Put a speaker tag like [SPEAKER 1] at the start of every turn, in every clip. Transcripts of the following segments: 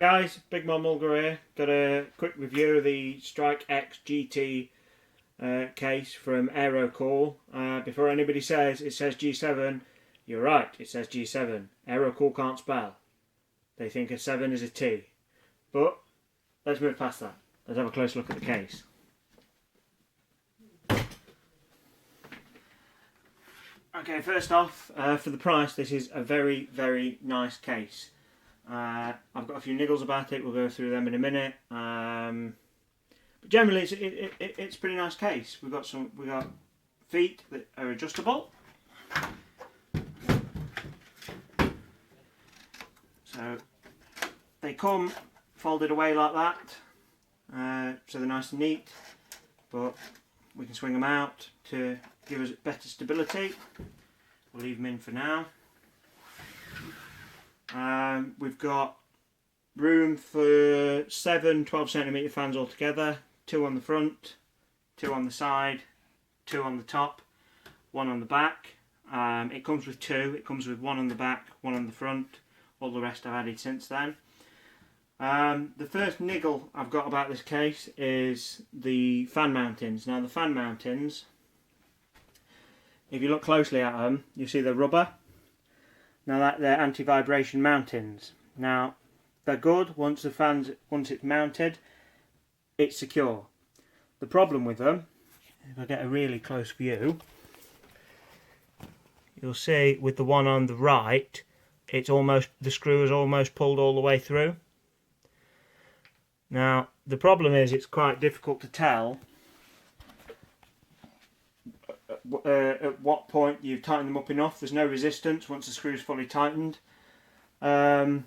[SPEAKER 1] Guys, Big Mom Mulger here. Got a quick review of the Strike X GT case from Aerocool. Before anybody says it says G7, you're right, it says G7. Aerocool can't spell. They think a 7 is a T. But let's move past that. Let's have a close look at the case. Okay, first off, for the price, this is a very, very nice case. I've got a few niggles about it. We'll go through them in a minute. But generally, it's a pretty nice case. We got feet that are adjustable. So they come folded away like that. So they're nice and neat. But we can swing them out to give us better stability. We'll leave them in for now. We've got room for 7 12cm fans altogether, 2 on the front, 2 on the side, 2 on the top, 1 on the back. It comes with 2, it comes with 1 on the back, 1 on the front, all the rest I've added since then. The first niggle I've got about this case is the fan mountings. Now the fan mountings, if you look closely at them, you see they're rubber. Now they're anti-vibration mountings. Now they're good once it's mounted, it's secure. The problem with them, if I get a really close view, you'll see with the one on the right, the screw is almost pulled all the way through. Now the problem is it's quite difficult to tell at what point you've tightened them up enough. There's no resistance once the screw is fully tightened. Most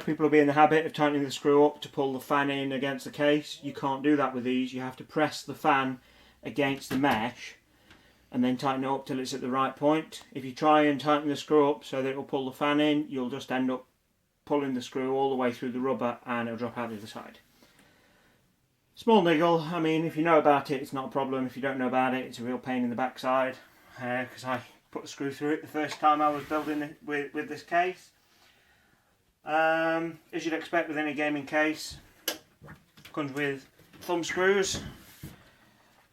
[SPEAKER 1] people will be in the habit of tightening the screw up to pull the fan in against the case. You can't do that with these. You have to press the fan against the mesh and then tighten it up till it's at the right point. If you try and tighten the screw up so that it will pull the fan in, you'll just end up pulling the screw all the way through the rubber and it'll drop out the other side. Small niggle. I mean, if you know about it, it's not a problem. If you don't know about it, it's a real pain in the backside, because I put a screw through it the first time I was building it with this case. As you'd expect with any gaming case, comes with thumb screws.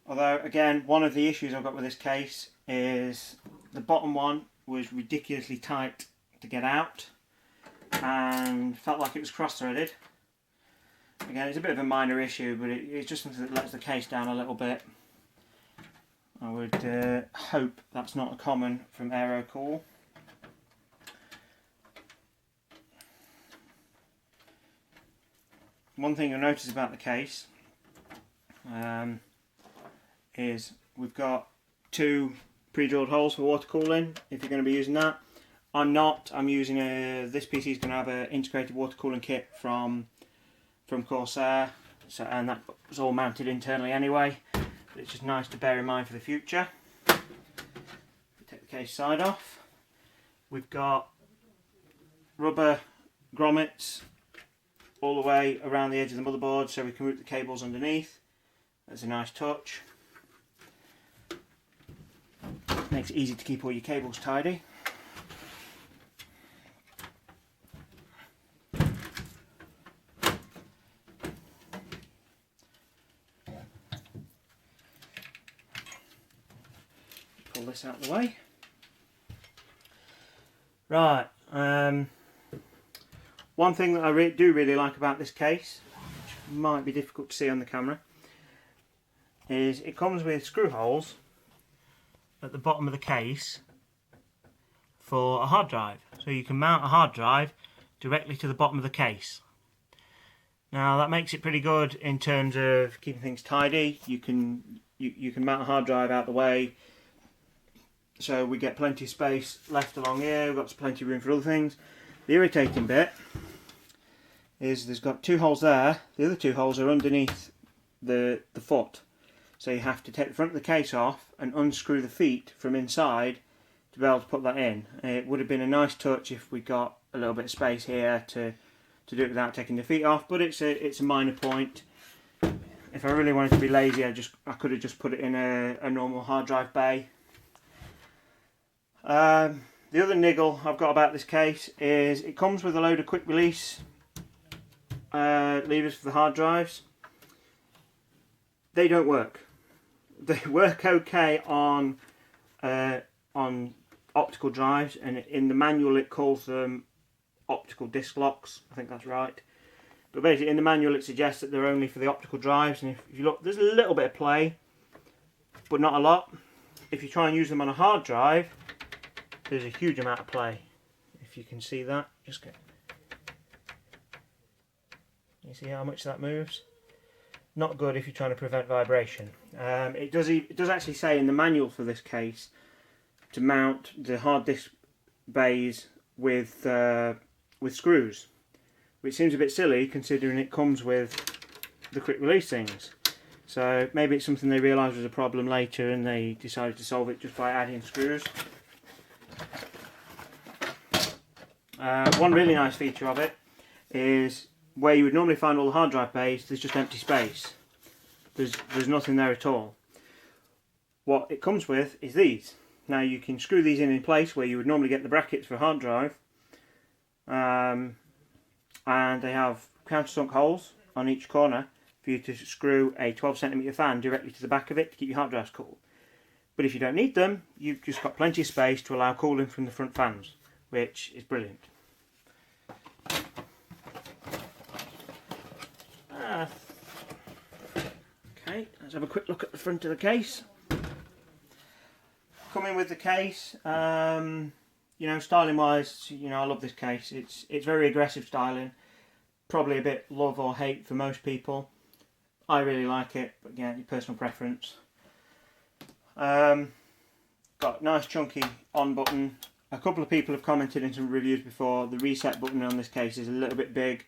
[SPEAKER 1] Although, again, one of the issues I've got with this case is the bottom one was ridiculously tight to get out and felt like it was cross-threaded. Again, it's a bit of a minor issue, but it's just something that lets the case down a little bit. I would hope that's not common from Aerocool. One thing you'll notice about the case is we've got 2 pre-drilled holes for water cooling, if you're going to be using that. I'm not. I'm using this PC is going to have an integrated water cooling kit from Corsair, and that was all mounted internally anyway. But it's just nice to bear in mind for the future. Take the case side off. We've got rubber grommets all the way around the edge of the motherboard so we can route the cables underneath. That's a nice touch. Makes it easy to keep all your cables tidy. Pull this out of the way. Right, one thing that I do really like about this case, which might be difficult to see on the camera, is it comes with screw holes at the bottom of the case for a hard drive. So you can mount a hard drive directly to the bottom of the case. Now that makes it pretty good in terms of keeping things tidy. You can mount a hard drive out the way, so we get plenty of space left along here. We've got plenty of room for other things. The irritating bit is there's got 2 holes there. The other 2 holes are underneath the foot. So you have to take the front of the case off and unscrew the feet from inside to be able to put that in. It would have been a nice touch if we got a little bit of space here to do it without taking the feet off, but it's a minor point. If I really wanted to be lazy, I could have just put it in a normal hard drive bay. The other niggle I've got about this case is it comes with a load of quick release levers for the hard drives. They don't work. They work okay on optical drives, and in the manual it calls them optical disc locks. I think that's right. But basically in the manual it suggests that they're only for the optical drives, and if you look, there's a little bit of play, but not a lot. If you try and use them on a hard drive, there's a huge amount of play. If you can see that, just get. You see how much that moves? Not good if you're trying to prevent vibration. It does actually say in the manual for this case to mount the hard disk bays with screws, which seems a bit silly considering it comes with the quick release things. So maybe it's something they realised was a problem later and they decided to solve it just by adding screws. One really nice feature of it is where you would normally find all the hard drive bays, there's just empty space. There's nothing there at all. What it comes with is these. Now you can screw these in place where you would normally get the brackets for a hard drive, and they have countersunk holes on each corner for you to screw a 12cm fan directly to the back of it to keep your hard drives cool. But if you don't need them, you've just got plenty of space to allow cooling from the front fans, which is brilliant. Okay, let's have a quick look at the front of the case. Coming with the case, you know, styling wise, you know, I love this case. It's very aggressive styling, probably a bit love or hate for most people. I really like it, but again, your personal preference. Got nice chunky on button. A couple of people have commented in some reviews before, the reset button on this case is a little bit big.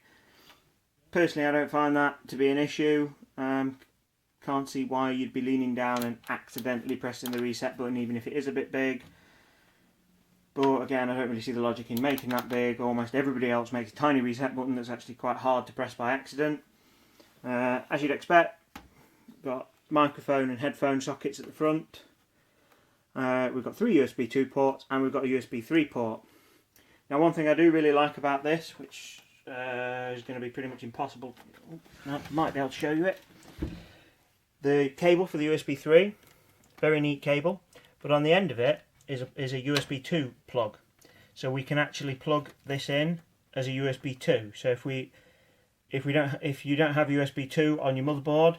[SPEAKER 1] Personally, I don't find that to be an issue. Can't see why you'd be leaning down and accidentally pressing the reset button even if it is a bit big. But again, I don't really see the logic in making that big. Almost everybody else makes a tiny reset button that's actually quite hard to press by accident. As you'd expect, got microphone and headphone sockets at the front. We've got 3 USB 2 ports and we've got a USB 3 port. Now one thing I do really like about this, which is going to be pretty much impossible, I might be able to show you it. The cable for the USB 3, very neat cable, but on the end of it is a USB 2 plug. So we can actually plug this in as a USB 2. So if you don't have USB 2 on your motherboard,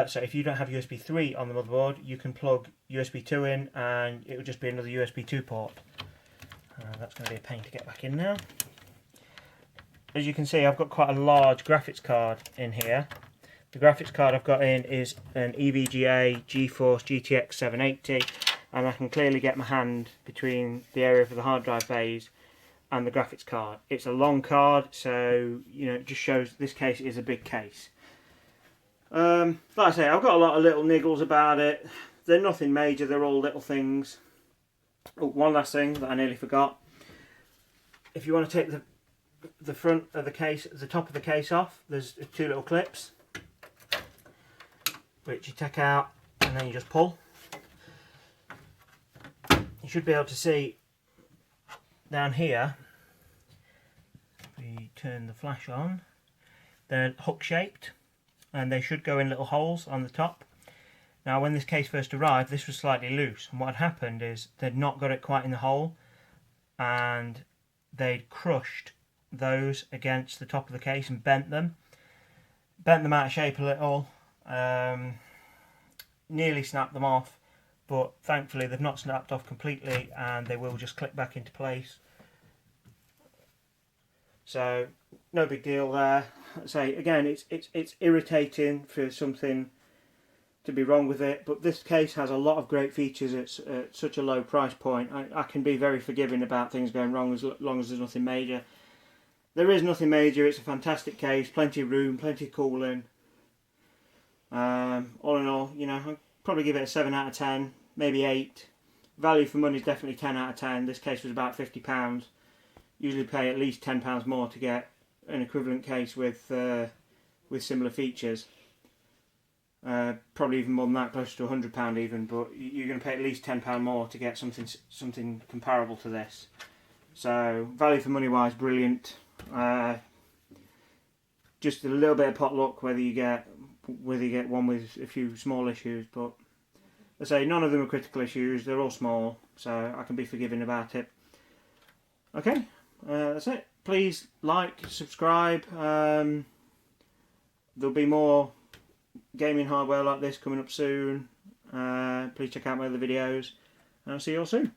[SPEAKER 1] so if you don't have USB 3 on the motherboard, you can plug USB 2 in and it will just be another USB 2 port. That's going to be a pain to get back in now. As you can see, I've got quite a large graphics card in here. The graphics card I've got in is an EVGA GeForce GTX 780, and I can clearly get my hand between the area for the hard drive bays and the graphics card. It's a long card, so you know, it just shows this case is a big case. Like I say, I've got a lot of little niggles about it. They're nothing major, they're all little things. Oh, one last thing that I nearly forgot. If you want to take the front of the case, the top of the case off, there's 2 little clips which you take out and then you just pull. You should be able to see down here, if we turn the flash on, they're hook shaped and they should go in little holes on the top. Now when this case first arrived, this was slightly loose, and what had happened is they'd not got it quite in the hole and they'd crushed those against the top of the case and bent them out of shape a little. Nearly snapped them off, but thankfully they've not snapped off completely and they will just click back into place. So no big deal there. Say again, it's irritating for something to be wrong with it, but this case has a lot of great features at such a low price point. I can be very forgiving about things going wrong as long as there's nothing major. There is nothing major. It's a fantastic case, plenty of room, plenty of cooling. All in all, you know, I'd probably give it a 7 out of 10, maybe 8. Value for money is definitely 10 out of 10. This case was about £50. Usually pay at least £10 more to get an equivalent case with similar features. Probably even more than that, closer to £100 even. But you're going to pay at least £10 more to get something comparable to this. So value for money wise, brilliant. just a little bit of pot luck whether you get one with a few small issues, but I say none of them are critical issues, they're all small, so I can be forgiving about it. Okay, that's it. Please like, subscribe, there'll be more gaming hardware like this coming up soon. Please check out my other videos, and I'll see you all soon.